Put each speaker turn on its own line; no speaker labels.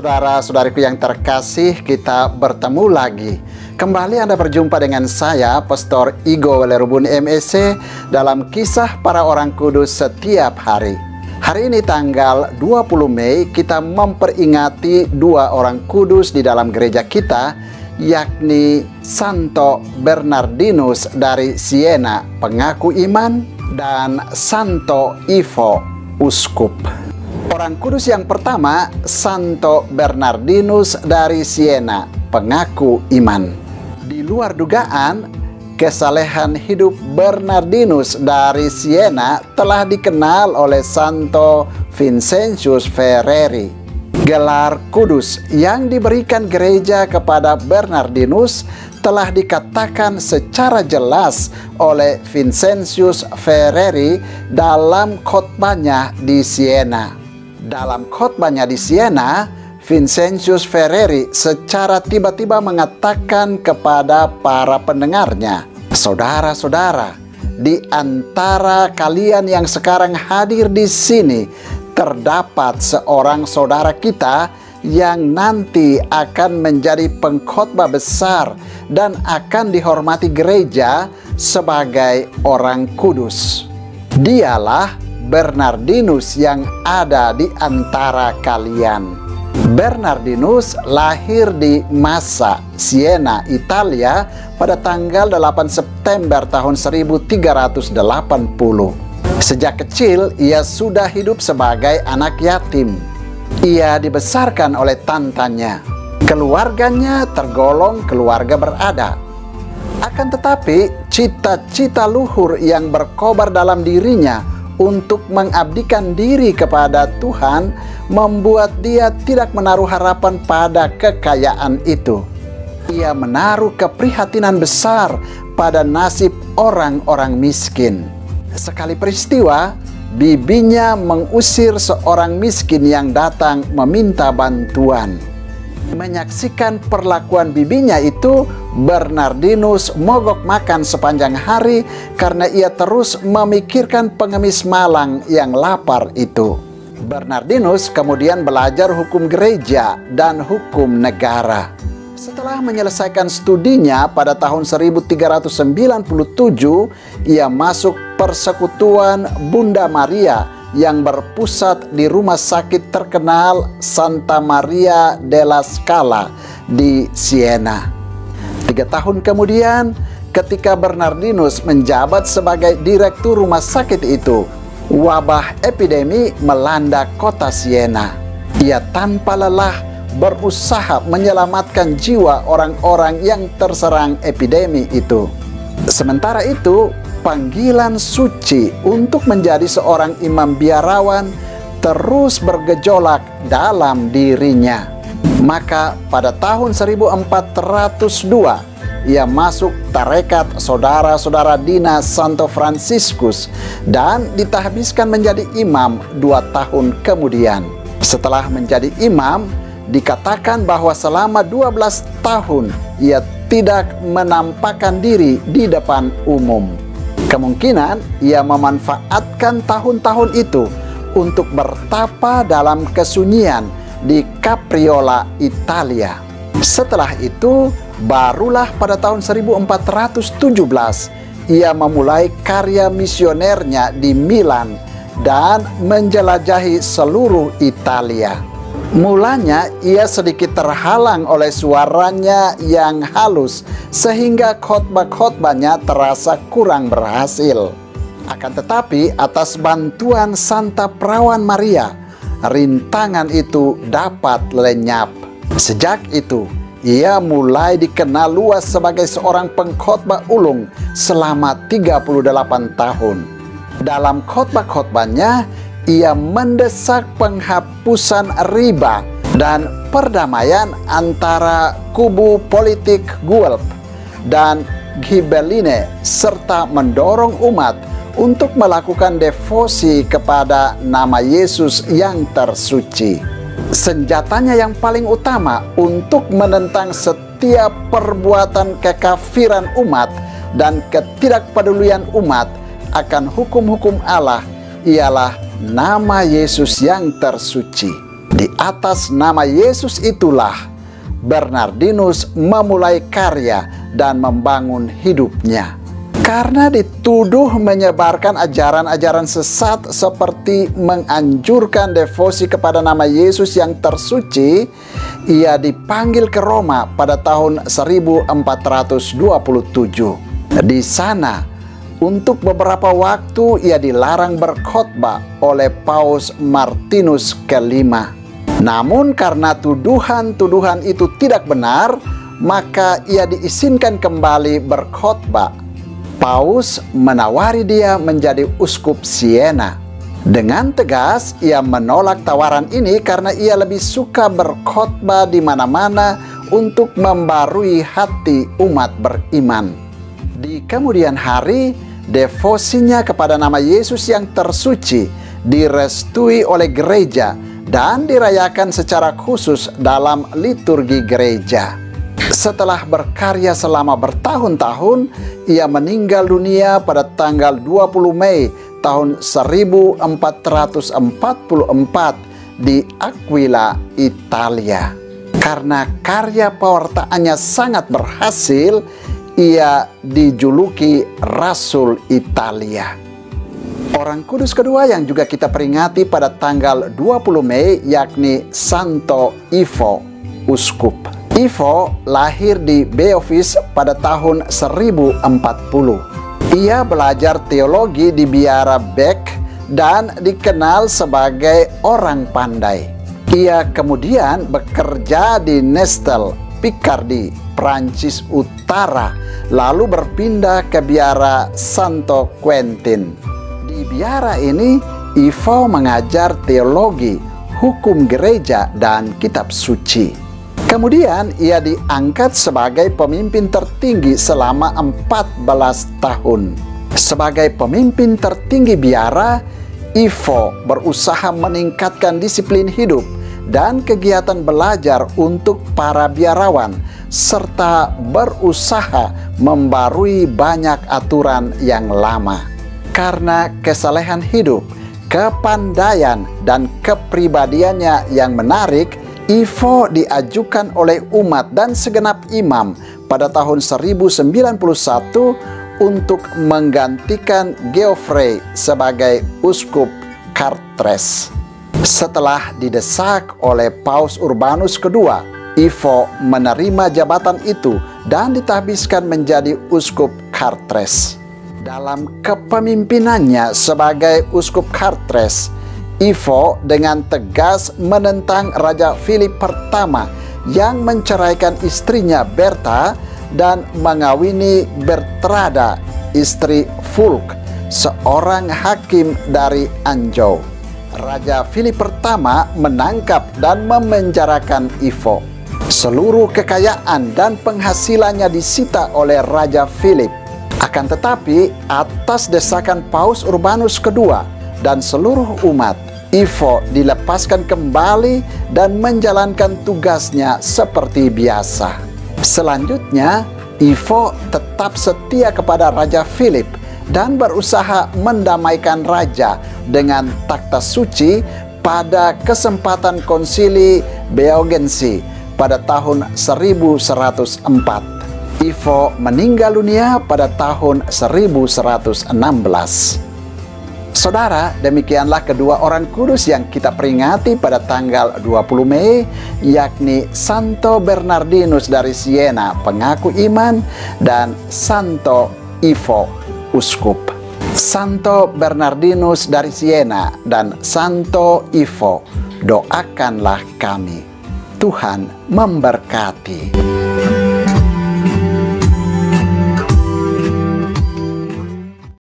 Saudara-saudariku yang terkasih, kita bertemu lagi. Kembali Anda berjumpa dengan saya, Pastor Igo Walerubun MEC, dalam Kisah Para Orang Kudus Setiap Hari. Hari ini tanggal 20 Mei, kita memperingati dua orang kudus di dalam gereja kita, yakni Santo Bernardinus dari Siena, pengaku iman, dan Santo Ivo, uskup. Orang kudus yang pertama, Santo Bernardinus dari Siena, pengaku iman. Di luar dugaan, kesalehan hidup Bernardinus dari Siena telah dikenal oleh Santo Vincentius Ferreri. Gelar kudus yang diberikan gereja kepada Bernardinus telah dikatakan secara jelas oleh Vincentius Ferreri dalam khotbahnya di Siena. Dalam khotbahnya di Siena, Vincentius Ferreri secara tiba-tiba mengatakan kepada para pendengarnya, "Saudara-saudara, di antara kalian yang sekarang hadir di sini, terdapat seorang saudara kita yang nanti akan menjadi pengkhotbah besar dan akan dihormati gereja sebagai orang kudus. Dialah Bernardinus yang ada di antara kalian." Bernardinus lahir di Massa, Siena, Italia pada tanggal 8 September tahun 1380. Sejak kecil ia sudah hidup sebagai anak yatim. Ia dibesarkan oleh tantanya. Keluarganya tergolong keluarga berada. Akan tetapi cita-cita luhur yang berkobar dalam dirinya untuk mengabdikan diri kepada Tuhan membuat dia tidak menaruh harapan pada kekayaan itu. Ia menaruh keprihatinan besar pada nasib orang-orang miskin. Sekali peristiwa, bibinya mengusir seorang miskin yang datang meminta bantuan. Menyaksikan perlakuan bibinya itu, Bernardinus mogok makan sepanjang hari karena ia terus memikirkan pengemis malang yang lapar itu. Bernardinus kemudian belajar hukum gereja dan hukum negara. Setelah menyelesaikan studinya pada tahun 1397, ia masuk persekutuan Bunda Maria yang berpusat di rumah sakit terkenal Santa Maria della Scala di Siena. 3 tahun kemudian, ketika Bernardinus menjabat sebagai direktur rumah sakit itu, wabah epidemi melanda kota Siena. Ia tanpa lelah berusaha menyelamatkan jiwa orang-orang yang terserang epidemi itu. Sementara itu, panggilan suci untuk menjadi seorang imam biarawan terus bergejolak dalam dirinya. Maka pada tahun 1402 ia masuk tarekat saudara-saudara dinas Santo Fransiskus dan ditahbiskan menjadi imam 2 tahun kemudian. Setelah menjadi imam, dikatakan bahwa selama 12 tahun ia tidak menampakkan diri di depan umum. Kemungkinan ia memanfaatkan tahun-tahun itu untuk bertapa dalam kesunyian di Capriola, Italia. Setelah itu, barulah pada tahun 1417 ia memulai karya misionernya di Milan dan menjelajahi seluruh Italia. Mulanya ia sedikit terhalang oleh suaranya yang halus sehingga khotbah-khotbahnya terasa kurang berhasil. Akan tetapi atas bantuan Santa Perawan Maria, rintangan itu dapat lenyap. Sejak itu ia mulai dikenal luas sebagai seorang pengkhotbah ulung selama 38 tahun. Dalam khotbah-khotbahnya, ia mendesak penghapusan riba dan perdamaian antara kubu politik Guelf dan Ghibelline, serta mendorong umat untuk melakukan devosi kepada nama Yesus yang tersuci. Senjatanya yang paling utama untuk menentang setiap perbuatan kekafiran umat dan ketidakpedulian umat akan hukum-hukum Allah ialah nama Yesus yang tersuci. Di atas nama Yesus itulah Bernardinus memulai karya dan membangun hidupnya. Karena dituduh menyebarkan ajaran-ajaran sesat seperti menganjurkan devosi kepada nama Yesus yang tersuci, ia dipanggil ke Roma pada tahun 1427. Di sana, untuk beberapa waktu ia dilarang berkhotbah oleh Paus Martinus kelima. Namun karena tuduhan-tuduhan itu tidak benar, maka ia diizinkan kembali berkhotbah. Paus menawari dia menjadi uskup Siena. Dengan tegas ia menolak tawaran ini karena ia lebih suka berkhotbah di mana-mana untuk membarui hati umat beriman. Di kemudian hari, devosinya kepada nama Yesus yang tersuci direstui oleh gereja dan dirayakan secara khusus dalam liturgi gereja. Setelah berkarya selama bertahun-tahun, ia meninggal dunia pada tanggal 20 Mei tahun 1444 di Aquila, Italia. Karena karya pewartaannya sangat berhasil, ia dijuluki Rasul Italia. Orang kudus kedua yang juga kita peringati pada tanggal 20 Mei yakni Santo Ivo, uskup. Ivo lahir di Beovis pada tahun 1040. Ia belajar teologi di biara Bec dan dikenal sebagai orang pandai. Ia kemudian bekerja di Nestel, Picardy, Prancis Utara, lalu berpindah ke biara Santo Quentin. Di biara ini, Ivo mengajar teologi, hukum gereja, dan kitab suci. Kemudian ia diangkat sebagai pemimpin tertinggi selama 14 tahun. Sebagai pemimpin tertinggi biara, Ivo berusaha meningkatkan disiplin hidup dan kegiatan belajar untuk para biarawan, serta berusaha membarui banyak aturan yang lama. Karena kesalehan hidup, kepandaian, dan kepribadiannya yang menarik, Ivo diajukan oleh umat dan segenap imam pada tahun 1091 untuk menggantikan Geoffrey sebagai uskup Chartres. Setelah didesak oleh Paus Urbanus II, Ivo menerima jabatan itu dan ditahbiskan menjadi uskup Chartres. Dalam kepemimpinannya sebagai uskup Chartres, Ivo dengan tegas menentang Raja Philip pertama yang menceraikan istrinya Bertha dan mengawini Bertrada, istri Fulk, seorang hakim dari Anjou. Raja Philip pertama menangkap dan memenjarakan Ivo. Seluruh kekayaan dan penghasilannya disita oleh Raja Philip. Akan tetapi, atas desakan Paus Urbanus II dan seluruh umat, Ivo dilepaskan kembali dan menjalankan tugasnya seperti biasa. Selanjutnya, Ivo tetap setia kepada Raja Philip dan berusaha mendamaikan raja dengan takhta suci pada kesempatan konsili Beaugency pada tahun 1104. Ivo meninggal dunia pada tahun 1116. Saudara, demikianlah kedua orang kudus yang kita peringati pada tanggal 20 Mei, yakni Santo Bernardinus dari Siena, pengaku iman, dan Santo Ivo, uskup. Santo Bernardinus dari Siena dan Santo Ivo, doakanlah kami. Tuhan memberkati.